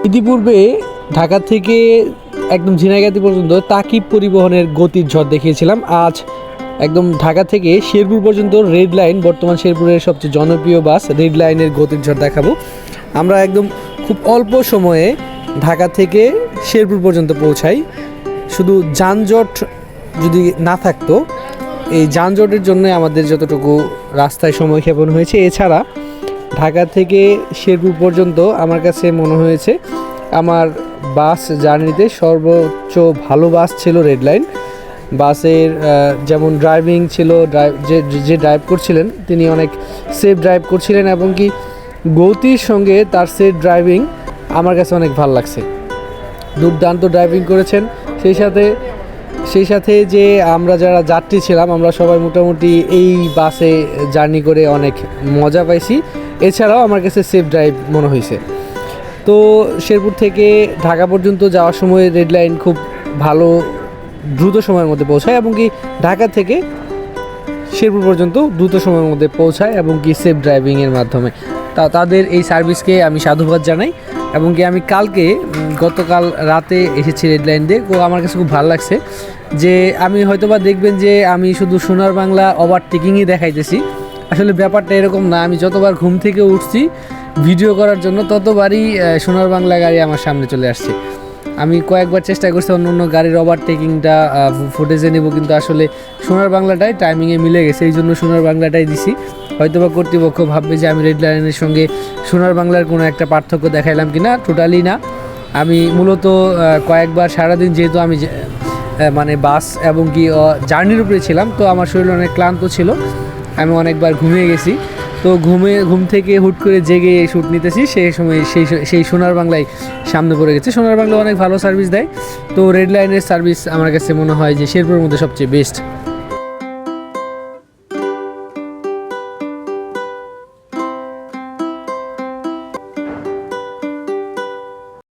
ইতিপূর্বে ঢাকা থেকে একদম ঝিনাইগাতি পর্যন্ত তাকিব পরিবহনের গতির ঝড় দেখিয়েছিলাম। আজ একদম ঢাকা থেকে শেরপুর পর্যন্ত রেড লাইন, বর্তমান শেরপুরের সবচেয়ে জনপ্রিয় বাস রেড লাইনের গতির ঝড় দেখাবো। আমরা একদম খুব অল্প সময়ে ঢাকা থেকে শেরপুর পর্যন্ত পৌঁছাই। শুধু যানজট যদি না থাকতো, এই যানজটের জন্য আমাদের যতটুকু রাস্তায় সময় ক্ষেপণ হয়েছে, এছাড়া ঢাকা থেকে শেরপুর পর্যন্ত আমার কাছে মনে হয়েছে আমার বাস জার্নিতে সর্বোচ্চ ভালো বাস ছিল রেড লাইন। বাসের যেমন ড্রাইভিং ছিল, যে ড্রাইভ করছিলেন তিনি অনেক সেফ ড্রাইভ করছিলেন এবং কি গতির সঙ্গে তার সেফ ড্রাইভিং আমার কাছে অনেক ভালো লাগছে। দুর্দান্ত ড্রাইভিং করেছেন। সেই সাথে যে আমরা যারা যাত্রী ছিলাম আমরা সবাই মোটামুটি এই বাসে জার্নি করে অনেক মজা পাইছি। এছাড়াও আমার কাছে সেফ ড্রাইভ মনে হয়েছে। তো শেরপুর থেকে ঢাকা পর্যন্ত যাওয়ার সময় রেড লাইন খুব ভালো দ্রুত সময়ের মধ্যে পৌঁছায় এবং কি ঢাকা থেকে শেরপুর পর্যন্ত দ্রুত সময়ের মধ্যে পৌঁছায় এবং কি সেফ ড্রাইভিংয়ের মাধ্যমে। তাদের এই সার্ভিসকে আমি সাধুবাদ জানাই এবং কি আমি গতকাল রাতে এসেছি রেড লাইন দিয়ে। আমার কাছে খুব ভালো লাগছে যে আমি হয়তোবা দেখবেন যে আমি শুধু সোনার বাংলা ওভারটেকিংই দেখাইতেছি, আসলে ব্যাপারটা এরকম না। আমি যতবার ঘুম থেকে উঠছি ভিডিও করার জন্য ততবারই সোনার বাংলা গাড়ি আমার সামনে চলে আসছে। আমি কয়েকবার চেষ্টা করছি অন্য গাড়ির ওভারটেকিংটা ফুটেজে নেব, কিন্তু আসলে সোনার বাংলাটাই টাইমিংয়ে মিলে গেছে, এই জন্য সোনার বাংলাটাই দিছি। হয়তোবা কর্তৃপক্ষ ভাববে যে আমি রেড লাইনের সঙ্গে সোনার বাংলার কোনো একটা পার্থক্য দেখাইলাম কি না, টোটালি না। আমি মূলত কয়েকবার সারাদিন যেহেতু আমি মানে বাস এবং কি জার্নির উপরে ছিলাম, তো আমার শরীর অনেক ক্লান্ত ছিল, আমি অনেকবার ঘুমিয়ে গেছি। তো ঘুম থেকে হুট করে জেগে শ্যুট নিতেছি, সেই সময় সেই সোনার বাংলায় সামনে পড়ে গেছে। সোনার বাংলা অনেক ভালো সার্ভিস দেয়। তো রেড লাইনের সার্ভিস আমার কাছে মনে হয় যে শেরপুরের মধ্যে সবচেয়ে বেস্ট।